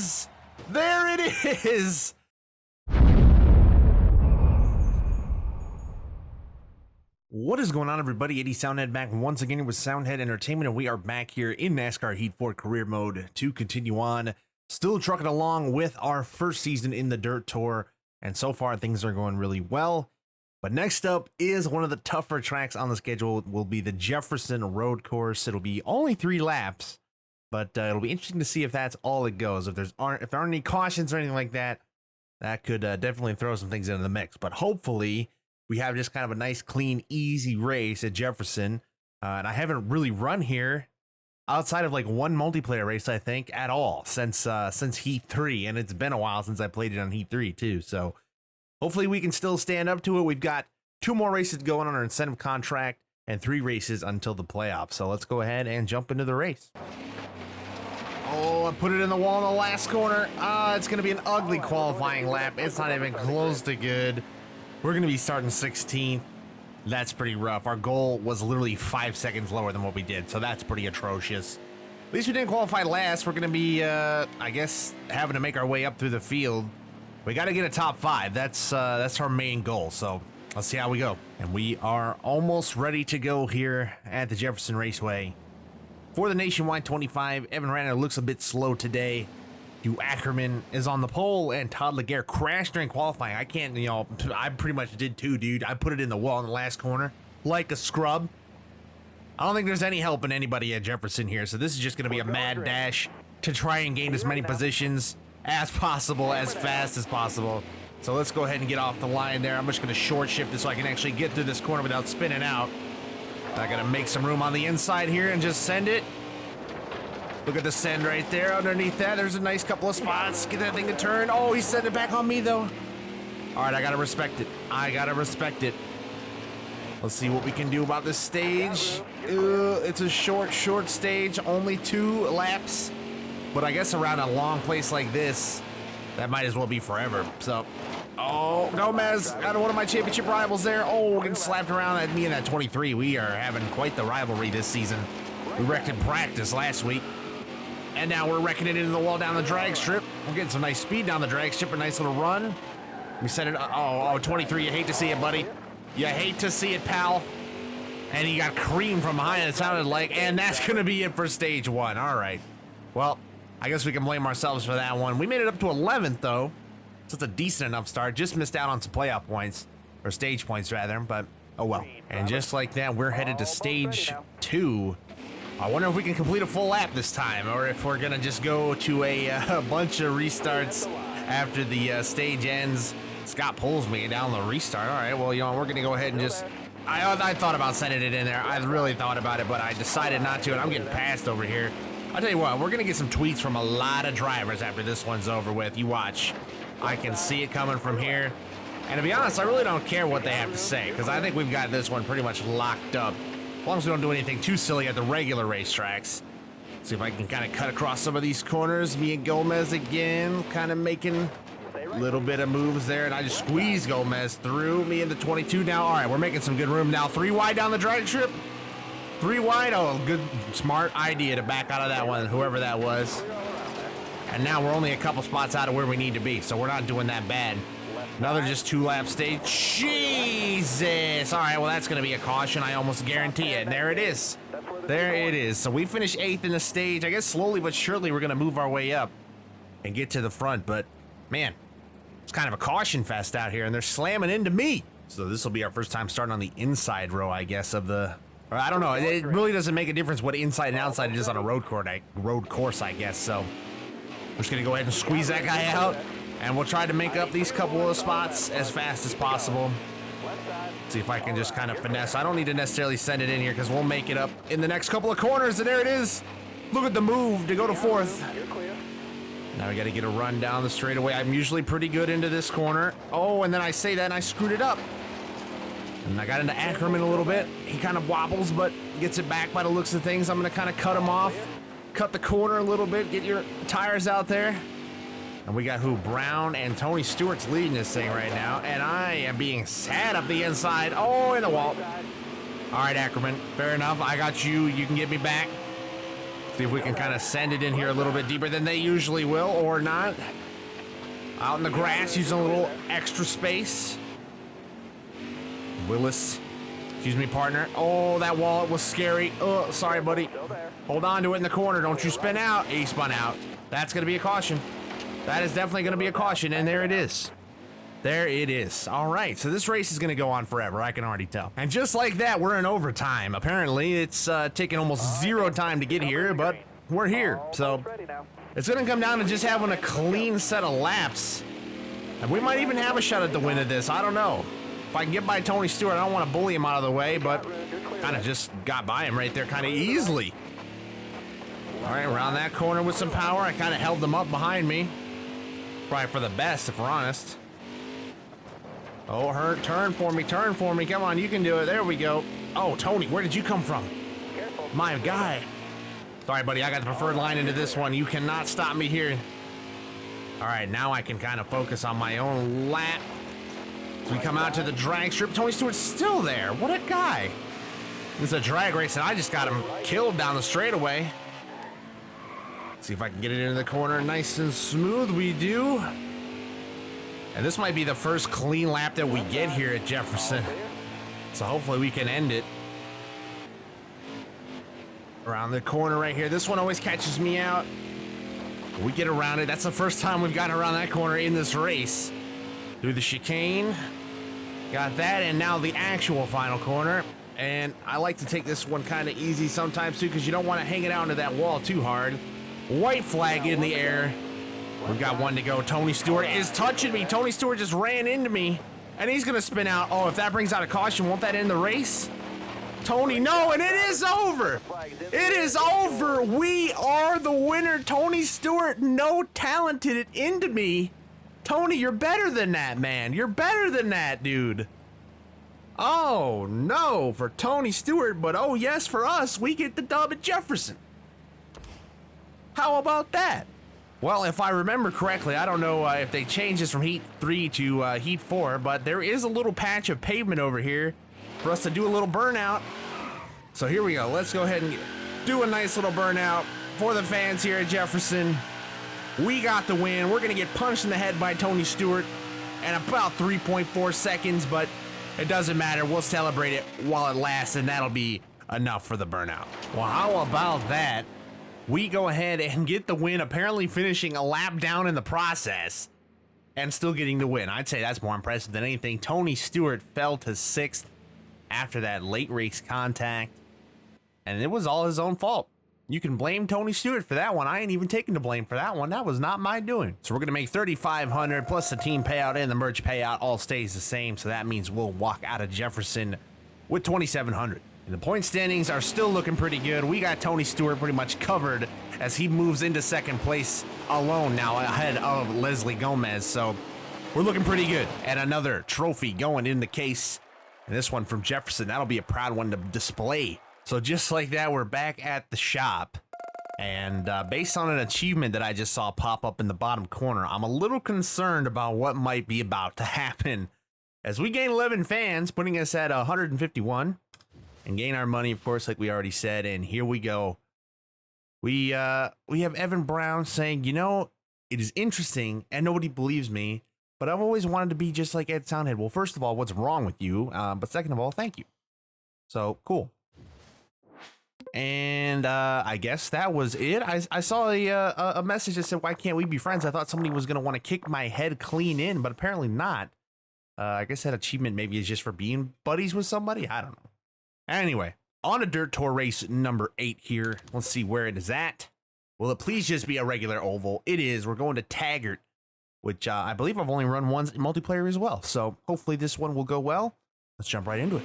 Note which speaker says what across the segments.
Speaker 1: is! There it is! What is going on, everybody? Eddie Soundhead back once again with Soundhead Entertainment, and we are back here in NASCAR Heat 4 career mode to continue on. Still trucking along with our first season in the Dirt Tour, and so far things are going really well. But next up is one of the tougher tracks on the schedule. It will be the Jefferson Road Course. It'll be only 3 laps, but it'll be interesting to see if that's all it goes. If there aren't any cautions or anything like that, that could definitely throw some things into the mix. But hopefully we have just kind of a nice, clean, easy race at Jefferson. And I haven't really run here outside of like one multiplayer race, I think, at all since Heat 3. And it's been a while since I played it on Heat 3 too. So hopefully we can still stand up to it. We've got 2 more races going on our incentive contract and 3 races until the playoffs. So let's go ahead and jump into the race. Oh, I put it in the wall in the last corner. It's going to be an ugly qualifying lap. It's not even close to good. We're going to be starting 16th. That's pretty rough. Our goal was literally 5 seconds lower than what we did, so that's pretty atrocious. At least we didn't qualify last. We're going to be, I guess, having to make our way up through the field. We got to get a top 5. That's our main goal, so let's see how we go. And we are almost ready to go here at the Jefferson Raceway. For the Nationwide 25, Evan Ranner looks a bit slow today. Hugh Ackerman is on the pole, and Todd Laguerre crashed during qualifying. I can't, I pretty much did too, dude. I put it in the wall in the last corner like a scrub. I don't think there's any help in anybody at Jefferson here, so this is just going to be a mad dash to try and gain as many positions as possible, as fast as possible. So let's go ahead and get off the line there. I'm just going to short shift it so I can actually get through this corner without spinning out. I got to make some room on the inside here and just send it. Look at the send right there. Underneath that, there's a nice couple of spots. Get that thing to turn. Oh, he sent it back on me, though. All right, I got to respect it. I got to respect it. Let's see what we can do about this stage. It's a short stage. Only 2 laps. But I guess around a long place like this, that might as well be forever. So, oh, Gomez got one of my championship rivals there. Oh, getting slapped around at me in that 23. We are having quite the rivalry this season. We wrecked in practice last week. And now we're wrecking it into the wall down the drag strip. We're getting some nice speed down the drag strip, a nice little run. We set it, 23, you hate to see it, buddy. You hate to see it, pal. And he got creamed from behind, it sounded like, and that's gonna be it for stage 1. All right. Well, I guess we can blame ourselves for that one. We made it up to 11th, though. So it's a decent enough start. Just missed out on some playoff points, or stage points, rather, but oh well. And just like that, we're headed to stage 2. I wonder if we can complete a full lap this time, or if we're gonna just go to a bunch of restarts after the stage ends. Scott pulls me down the restart. All right, well, we're gonna go ahead and just... I thought about sending it in there. I really thought about it, but I decided not to, and I'm getting passed over here. I'll tell you what, we're gonna get some tweets from a lot of drivers after this one's over with. You watch. I can see it coming from here. And to be honest, I really don't care what they have to say, because I think we've got this one pretty much locked up. As long as we don't do anything too silly at the regular racetracks. See if I can kind of cut across some of these corners. Me and Gomez again, kind of making a little bit of moves there. And I just squeeze Gomez through. Me in the 22 now. All right, we're making some good room now. 3 wide down the drag strip. 3 wide. Oh, good, smart idea to back out of that one, whoever that was. And now we're only a couple spots out of where we need to be, so we're not doing that bad. Another just 2-lap stage. Jesus! All right, well, that's going to be a caution. I almost guarantee it. And there it is. There it is. So we finished 8th in the stage. I guess slowly but surely we're going to move our way up and get to the front. But, man, it's kind of a caution fest out here, and they're slamming into me. So this will be our first time starting on the inside row, I guess, of the... Or I don't know. It really doesn't make a difference what inside and outside it is on a road course, I guess. So we're just going to go ahead and squeeze that guy out. And we'll try to make up these couple of spots as fast as possible. See if I can just kind of finesse. I don't need to necessarily send it in here because we'll make it up in the next couple of corners. And there it is. Look at the move to go to 4th. Now we got to get a run down the straightaway. I'm usually pretty good into this corner. Oh, and then I say that and I screwed it up. And I got into Ackerman a little bit. He kind of wobbles, but gets it back by the looks of things. I'm going to kind of cut him off. Cut the corner a little bit. Get your tires out there. And we got who? Brown and Tony Stewart's leading this thing right now. And I am being sad up the inside. Oh, in the wall. All right, Ackerman. Fair enough. I got you. You can get me back. See if we can kind of send it in here a little bit deeper than they usually will, or not. Out in the grass, using a little extra space. Willis. Excuse me, partner. Oh, that wallet was scary. Oh, sorry, buddy. Hold on to it in the corner. Don't you spin out. He spun out. That's going to be a caution. That is definitely going to be a caution, and there it is. There it is. All right, so this race is going to go on forever. I can already tell. And just like that, we're in overtime. Apparently, it's taking almost zero time to get here, but we're here. So it's going to come down to just having a clean set of laps. And we might even have a shot at the win of this. I don't know. If I can get by Tony Stewart, I don't want to bully him out of the way, but kind of just got by him right there kind of easily. All right, around that corner with some power. I kind of held them up behind me. Probably for the best, if we're honest. Oh, turn for me, turn for me. Come on, you can do it. There we go. Oh, Tony, where did you come from? My guy. Sorry, buddy, I got the preferred line into this one. You cannot stop me here. All right, now I can kind of focus on my own lap. As we come out to the drag strip, Tony Stewart's still there. What a guy. This is a drag race, and I just got him killed down the straightaway. Let's see if I can get it into the corner nice and smooth. We do. And this might be the first clean lap that we get here at Jefferson. So hopefully we can end it. Around the corner right here. This one always catches me out. We get around it. That's the first time we've gotten around that corner in this race. Through the chicane. Got that, and now the actual final corner. And I like to take this one kind of easy sometimes too, because you don't want to hang it out into that wall too hard. White flag in the air. We've got one to go. Tony Stewart is touching me. Tony Stewart just ran into me, and he's going to spin out. Oh, if that brings out a caution, won't that end the race? Tony, no, and it is over. It is over. We are the winner. Tony Stewart, no talented it into me. Tony, you're better than that, man. You're better than that, dude. Oh, no, for Tony Stewart, but oh, yes, for us, we get the dub at Jefferson. How about that? Well, if I remember correctly, I don't know if they changed this from Heat 3 to Heat 4, but there is a little patch of pavement over here for us to do a little burnout. So here we go. Let's go ahead and do a nice little burnout for the fans here at Jefferson. We got the win. We're going to get punched in the head by Tony Stewart in about 3.4 seconds, but it doesn't matter. We'll celebrate it while it lasts, and that'll be enough for the burnout. Well, how about that? We go ahead and get the win, apparently finishing a lap down in the process and still getting the win. I'd say that's more impressive than anything. Tony Stewart fell to 6th after that late race contact, and it was all his own fault. You can blame Tony Stewart for that one. I ain't even taking the blame for that one. That was not my doing. So we're going to make $3,500 plus the team payout and the merch payout all stays the same. So that means we'll walk out of Jefferson with $2,700. And the point standings are still looking pretty good. We got Tony Stewart pretty much covered as he moves into second place alone now ahead of Leslie Gomez. So we're looking pretty good. And another trophy going in the case. And this one from Jefferson, that'll be a proud one to display. So just like that, we're back at the shop. And based on an achievement that I just saw pop up in the bottom corner, I'm a little concerned about what might be about to happen. As we gain 11 fans, putting us at 151. And gain our money, of course, like we already said. And here we go. We have Evan Brown saying, you know, it is interesting and nobody believes me, but I've always wanted to be just like Ed Soundhead. Well, first of all, what's wrong with you? But second of all, thank you. So cool. And I guess that was it. I saw a message that said, why can't we be friends? I thought somebody was going to want to kick my head clean in, but apparently not. I guess that achievement maybe is just for being buddies with somebody. I don't know. Anyway, on to Dirt Tour race number 8 here. Let's see where it is at. Will it please just be a regular oval? It is. We're going to Taggart, which I believe I've only run once in multiplayer as well. So hopefully this one will go well. Let's jump right into it.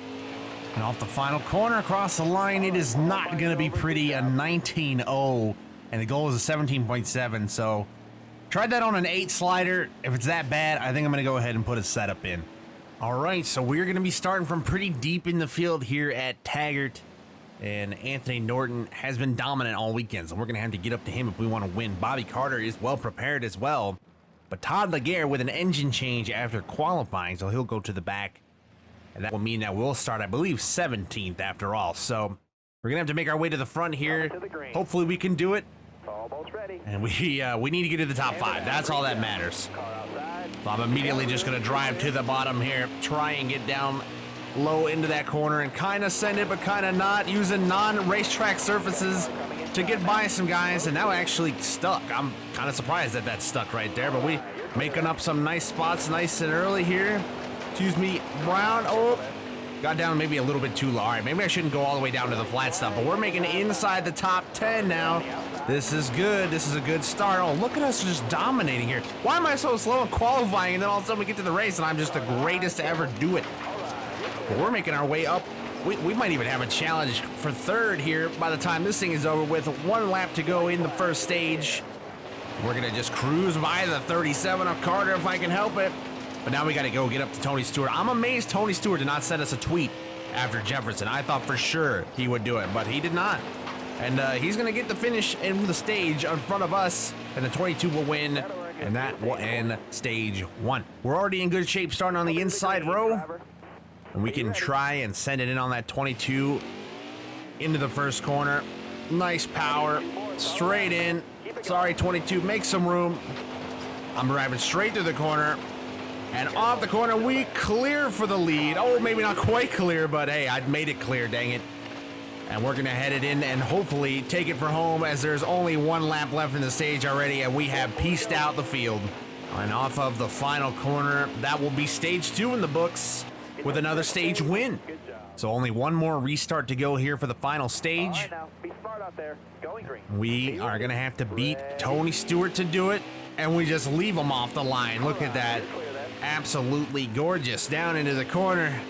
Speaker 1: And off the final corner across the line, it is not going to be pretty. A 19.0, and the goal is a 17.7. So tried that on an 8 slider. If it's that bad, I think I'm going to go ahead and put a setup in. All right, so we're going to be starting from pretty deep in the field here at Taggart. And Anthony Norton has been dominant all weekend, so we're going to have to get up to him if we want to win. Bobby Carter is well prepared as well. But Todd Laguerre with an engine change after qualifying, so he'll go to the back. And that will mean that we'll start, I believe, 17th after all. So We're gonna have to make our way to the front here. Hopefully we can do it.
Speaker 2: Almost ready.
Speaker 1: And we need to get to the top 5. That's all that matters. So I'm immediately just gonna drive to the bottom here, try and get down low into that corner and kind of send it, but kind of not, using non-racetrack surfaces to get by some guys, and now actually stuck. I'm kind of surprised that that's stuck right there, but we making up some nice spots nice and early here. Excuse me, Brown. Oh, got down maybe a little bit too low. All right, maybe I shouldn't go all the way down to the flat stuff, but we're making it inside the top 10 now. This is good. This is a good start. Oh, look at us just dominating here. Why am I so slow in qualifying, and then all of a sudden we get to the race, and I'm just the greatest to ever do it? But we're making our way up. We might even have a challenge for third here by the time this thing is over with. 1 lap to go in the first stage. We're going to just cruise by the 37 of Carter if I can help it. But now we got to go get up to Tony Stewart. I'm amazed Tony Stewart did not send us a tweet after Jefferson. I thought for sure he would do it, but he did not. And he's going to get the finish in the stage in front of us, and the 22 will win, and that will end stage 1. We're already in good shape starting on the inside row, and we can try and send it in on that 22 into the first corner. Nice power, straight in. Sorry, 22, make some room. I'm driving straight through the corner. And off the corner, we clear for the lead. Oh, maybe not quite clear, but hey, I'd made it clear, dang it. And we're going to head it in and hopefully take it for home, as there's only 1 lap left in the stage already, and we have pieced out the field. And off of the final corner, that will be stage 2 in the books with another stage win. So only 1 more restart to go here for the final stage.
Speaker 2: All right, now, be smart out there. Going green.
Speaker 1: We are going to have to beat Tony Stewart to do it, and we just leave him off the line. Look at that. Absolutely gorgeous. Down into the corner.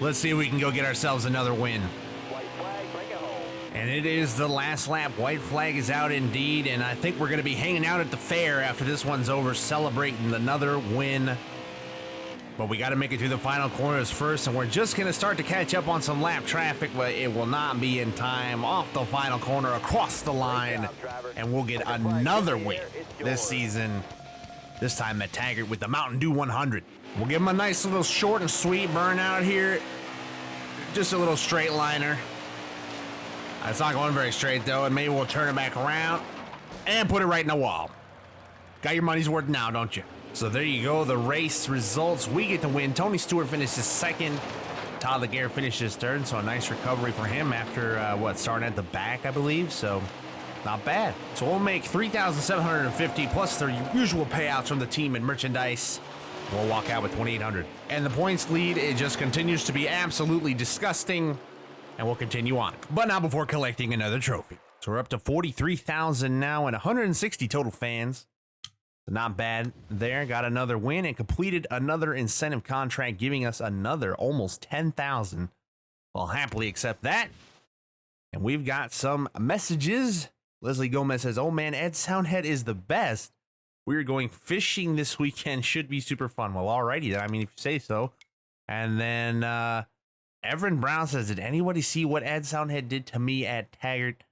Speaker 1: Let's see if we can go get ourselves another win.
Speaker 2: White flag, bring it home.
Speaker 1: And it is the last lap. White flag is out indeed, and I think we're going to be hanging out at the fair after this one's over, celebrating another win. But we got to make it through the final corners first, and we're just going to start to catch up on some lap traffic, but it will not be in time. Off the final corner, across the line, and we'll get another win this season. This time at Taggart with the Mountain Dew 100. We'll give him a nice little short and sweet burnout here. Just a little straight liner. It's not going very straight though, and maybe we'll turn it back around and put it right in the wall. Got your money's worth now, don't you? So there you go, the race results. We get to win. Tony Stewart finishes second. Todd Laguerre finishes third, so a nice recovery for him after, starting at the back, I believe, so not bad. So we'll make $3,750 plus their usual payouts from the team and merchandise. We'll walk out with $2,800. And the points lead, it just continues to be absolutely disgusting, and we'll continue on. But not before collecting another trophy. So we're up to 43,000 now and 160 total fans. So not bad there. Got another win and completed another incentive contract, giving us another almost 10,000. I'll happily accept that. And we've got some messages. Leslie Gomez says, "Oh man, Ed Soundhead is the best. We're going fishing this weekend. Should be super fun." Well, alrighty then. I mean, if you say so. And then Everin Brown says, "Did anybody see what Ed Soundhead did to me at Taggart?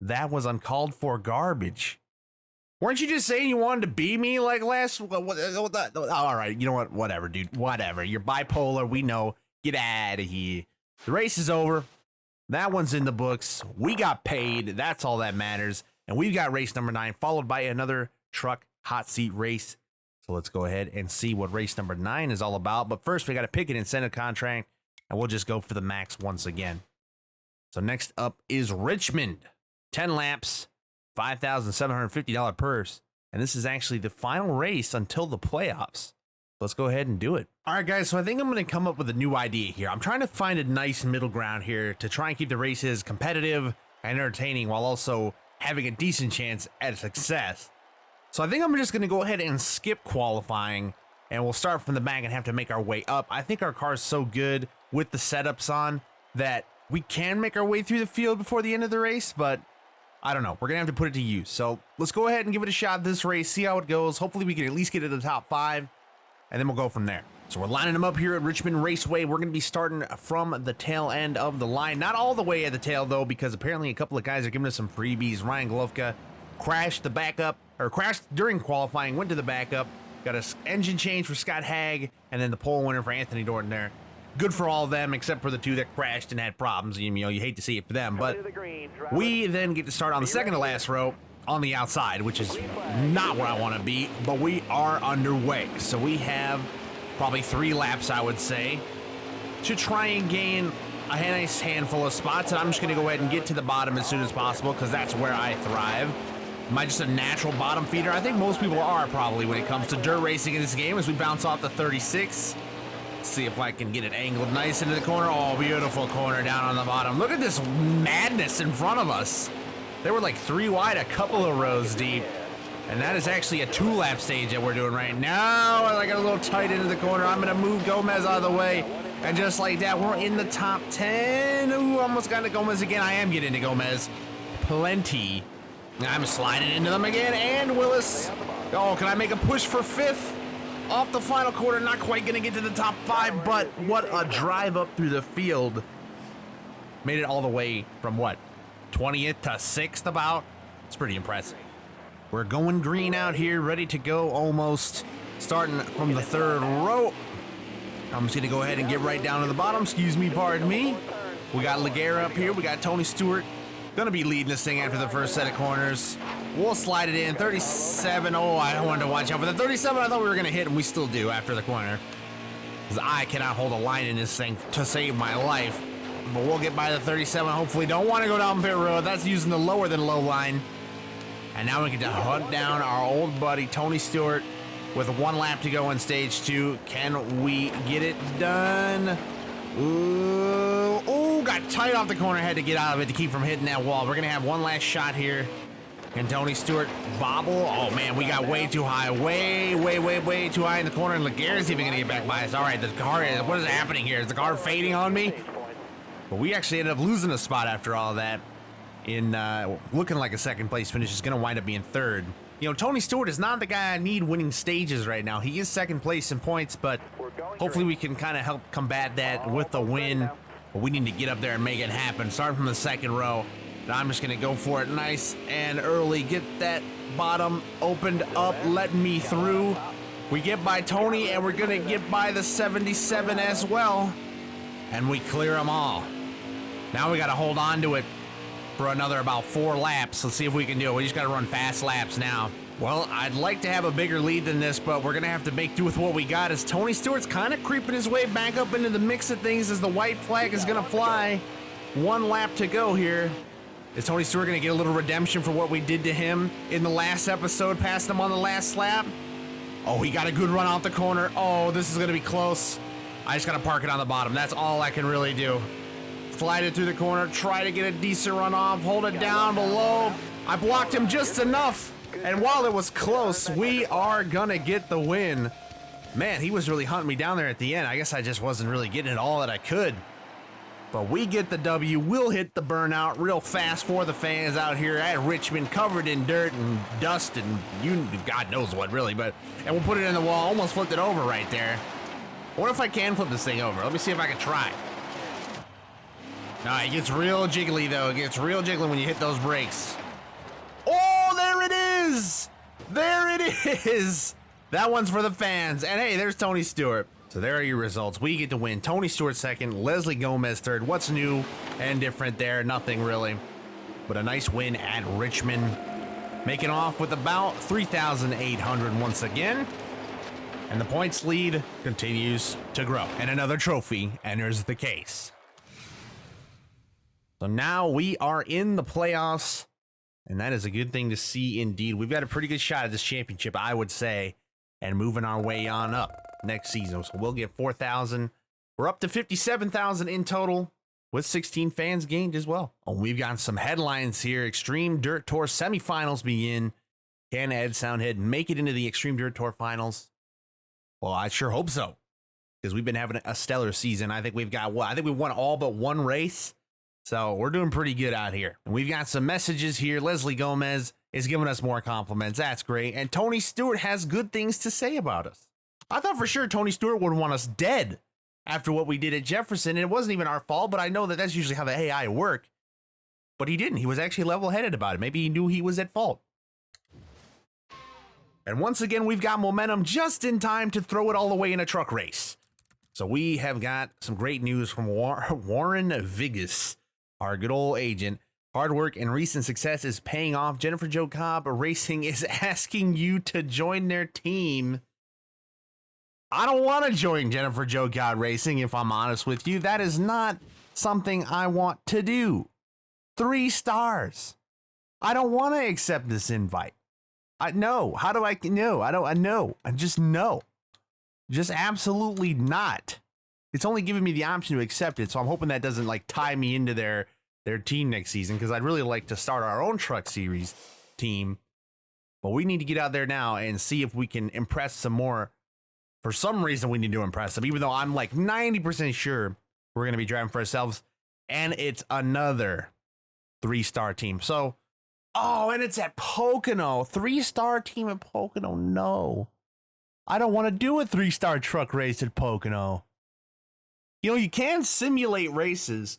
Speaker 1: That was uncalled for garbage." Weren't you just saying you wanted to be me like last? All right, you know what? Whatever, dude. Whatever. You're bipolar. We know. Get out of here. The race is over. That one's in the books. We got paid. That's all that matters. And we've got race number 9, followed by another truck hot seat race. So let's go ahead and see what race number 9 is all about. But first, we got to pick an incentive contract, and we'll just go for the max once again. So next up is Richmond. 10 laps, $5,750 purse. And this is actually the final race until the playoffs. Let's go ahead and do it. All right, guys, so I think I'm going to come up with a new idea here. I'm trying to find a nice middle ground here to try and keep the races competitive and entertaining while also having a decent chance at success. So I think I'm just going to go ahead and skip qualifying, and we'll start from the back and have to make our way up. I think our car's so good with the setups on that we can make our way through the field before the end of the race, but I don't know. We're going to have to put it to use. So let's go ahead and give it a shot this race, see how it goes. Hopefully we can at least get to the top 5. And then we'll go from there. So we're lining them up here at Richmond Raceway. We're going to be starting from the tail end of the line. Not all the way at the tail, though, because apparently a couple of guys are giving us some freebies. Ryan Golovka crashed during qualifying, went to the backup, got an engine change for Scott Hagg, and then the pole winner for Anthony Dorton there. good for all of them except for the two that crashed and had problems. You know, you hate to see it for them, but we then get to start on the second to last row on the outside, which is not where I want to be, but we are underway. So we have probably 3 laps, I would say, to try and gain a nice handful of spots, and I'm just going to go ahead and get to the bottom as soon as possible because that's where I thrive. Am I just a natural bottom feeder? I think most people are probably when it comes to dirt racing in this game as we bounce off the 36. Let's see if I can get it angled nice into the corner. Oh, beautiful corner down on the bottom. Look at this madness in front of us. They were like 3 wide, a couple of rows deep. And that is actually a 2-lap stage that we're doing right now. I got a little tight into the corner. I'm going to move Gomez out of the way. And just like that, we're in the top 10. Ooh, almost got to Gomez again. I am getting to Gomez. Plenty. I'm sliding into them again. And Willis. Oh, can I make a push for 5th? Off the final quarter. Not quite going to get to the top 5, but what a drive up through the field. Made it all the way from what? 20th to 6th about? It's pretty impressive. We're going green out here, ready to go almost. Starting from the 3rd row. I'm just going to go ahead and get right down to the bottom. Excuse me, pardon me. We got Laguerre up here. We got Tony Stewart. Going to be leading this thing after the first set of corners. We'll slide it in. 37. Oh, I wanted to watch out for the 37. I thought we were going to hit, and we still do after the corner. Because I cannot hold a line in this thing to save my life. But we'll get by the 37. Hopefully don't want to go down pit road. That's using the lower than low line. And now we get to hunt down our old buddy, Tony Stewart, with 1 lap to go in stage 2. Can we get it done? Ooh, oh, got tight off the corner. Had to get out of it to keep from hitting that wall. We're going to have 1 last shot here. Can Tony Stewart bobble? Oh, man, we got way too high. Way too high in the corner. And Laguerre's even going to get back by us. All right, the car is, what is happening here? Is the car fading on me? But we actually ended up losing a spot after all of that. In looking like a 2nd place finish is going to wind up being 3rd. You know, Tony Stewart is not the guy I need winning stages right now. He is 2nd place in points, but hopefully we can kind of help combat that with the win. But we need to get up there and make it happen. Starting from the 2nd row. And I'm just going to go for it nice and early. Get that bottom opened up. Let me through. We get by Tony, and we're going to get by the 77 as well. And we clear them all. Now we got to hold on to it for another about 4 laps. Let's see if we can do it. We just got to run fast laps now. Well, I'd like to have a bigger lead than this, but we're going to have to make do with what we got as Tony Stewart's kind of creeping his way back up into the mix of things as the white flag is going to fly. 1 lap to go here. Is Tony Stewart going to get a little redemption for what we did to him in the last episode, passed him on the last lap? Oh, he got a good run out the corner. Oh, this is going to be close. I just got to park it on the bottom. That's all I can really do. Slide it through the corner, try to get a decent run off, hold it down below. I blocked him just enough, and while it was close, we are gonna get the win. Man, he was really hunting me down there at the end. I guess I just wasn't really getting it all that I could. But we get the W. We'll hit the burnout real fast for the fans out here at Richmond, covered in dirt and dust and God knows what, really. And we'll put it in the wall. Almost flipped it over right there. What if I can flip this thing over? Let me see if I can try. No, it gets real jiggly, though. It gets real jiggly when you hit those brakes. Oh, there it is! There it is! That one's for the fans. And hey, there's Tony Stewart. So there are your results. We get to win. Tony Stewart 2nd, Leslie Gomez 3rd. What's new and different there? Nothing really. But a nice win at Richmond. Making off with about 3,800 once again. And the points lead continues to grow. And another trophy enters the case. So now we are in the playoffs, and that is a good thing to see indeed. We've got a pretty good shot at this championship, I would say, and moving our way on up next season. So we'll get 4,000. We're up to 57,000 in total, with 16 fans gained as well. Oh, we've got some headlines here. Extreme Dirt Tour semifinals begin. Can Ed Soundhead make it into the Extreme Dirt Tour finals? Well, I sure hope so, because we've been having a stellar season. I think we've got what? I think we won all but 1 race. So we're doing pretty good out here. And we've got some messages here. Leslie Gomez is giving us more compliments. That's great. And Tony Stewart has good things to say about us. I thought for sure Tony Stewart would want us dead after what we did at Jefferson. And it wasn't even our fault, but I know that that's usually how the AI work. But he didn't. He was actually level-headed about it. Maybe he knew he was at fault. And once again, we've got momentum just in time to throw it all the way in a truck race. So we have got some great news from Warren Vigas, our good old agent. Hard work and recent success is paying off. Jennifer Jo Cobb Racing is asking you to join their team. I don't want to join Jennifer Jo Cobb Racing, if I'm honest with you. That is not something I want to do. 3 stars. I don't want to accept this invite. No. How do I know? I know. I just know. Just absolutely not. It's only giving me the option to accept it, so I'm hoping that doesn't like tie me into their team next season, because I'd really like to start our own truck series team. But we need to get out there now and see if we can impress some more. For some reason, we need to impress them, even though I'm like 90% sure we're going to be driving for ourselves. And it's another 3-star team. So, oh, and it's at Pocono. 3-star team at Pocono. No. I don't want to do a 3-star truck race at Pocono. You know, you can simulate races.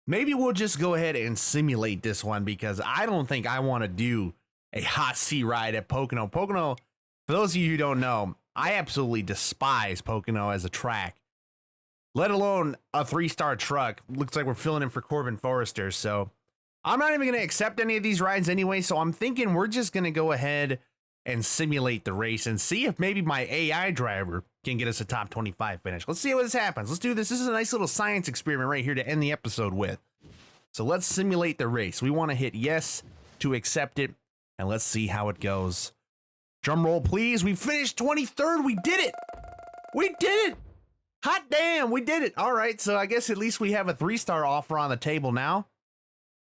Speaker 1: Maybe we'll just go ahead and simulate this one, because I don't think I want to do a hot seat ride at Pocono. Pocono, for those of you who don't know, I absolutely despise Pocono as a track, let alone a 3-star truck. Looks like we're filling in for Corbin Forrester. So I'm not even going to accept any of these rides anyway. So I'm thinking we're just going to go ahead and simulate the race and see if maybe my AI driver can get us a top 25 finish. Let's see what this happens. Let's do this. This is a nice little science experiment right here to end the episode with. So let's simulate the race. We want to hit yes to accept it, and let's see how it goes. Drum roll, please. We finished 23rd. We did it. We did it. Hot damn, we did it. All right, so I guess at least we have a 3-star offer on the table now.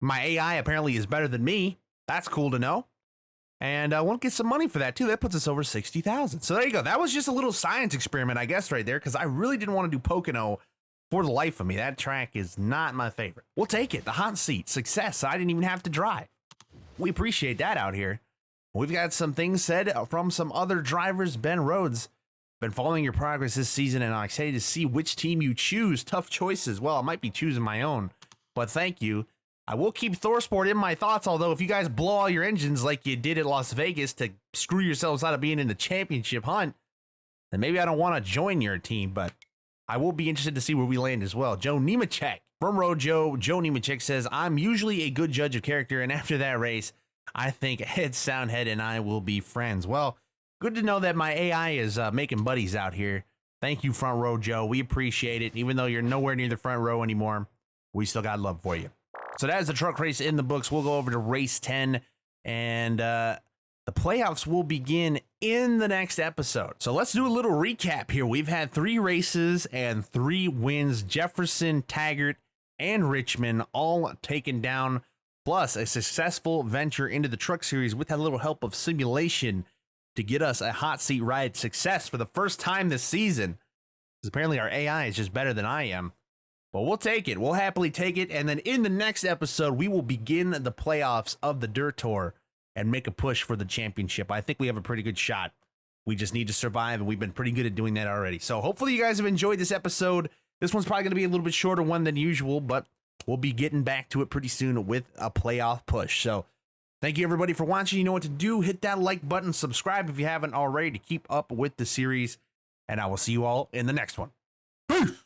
Speaker 1: My AI apparently is better than me. That's cool to know. And I want to get some money for that, too. That puts us over 60,000. So there you go. That was just a little science experiment, I guess, right there, because I really didn't want to do Pocono for the life of me. That track is not my favorite. We'll take it. The hot seat. Success. I didn't even have to drive. We appreciate that out here. We've got some things said from some other drivers. Ben Rhodes, been following your progress this season, and I'm excited to see which team you choose. Tough choices. Well, I might be choosing my own, but thank you. I will keep ThorSport in my thoughts, although if you guys blow all your engines like you did at Las Vegas to screw yourselves out of being in the championship hunt, then maybe I don't want to join your team, but I will be interested to see where we land as well. Joe Nemechek from Joe Nemechek says, I'm usually a good judge of character, and after that race, I think Soundhead and I will be friends. Well, good to know that my AI is making buddies out here. Thank you, Front Row Joe. We appreciate it. Even though you're nowhere near the front row anymore, we still got love for you. So that is the truck race in the books. We'll go over to race 10, and the playoffs will begin in the next episode. So let's do a little recap here. We've had 3 races and 3 wins. Jefferson, Taggart, and Richmond all taken down, plus a successful venture into the truck series with that little help of simulation to get us a hot seat ride success for the first time this season. Because apparently our AI is just better than I am. But we'll take it. We'll happily take it. And then in the next episode, we will begin the playoffs of the Dirt Tour and make a push for the championship. I think we have a pretty good shot. We just need to survive, and we've been pretty good at doing that already. So hopefully you guys have enjoyed this episode. This one's probably going to be a little bit shorter one than usual, but we'll be getting back to it pretty soon with a playoff push. So thank you, everybody, for watching. You know what to do. Hit that like button. Subscribe if you haven't already to keep up with the series. And I will see you all in the next one. Peace!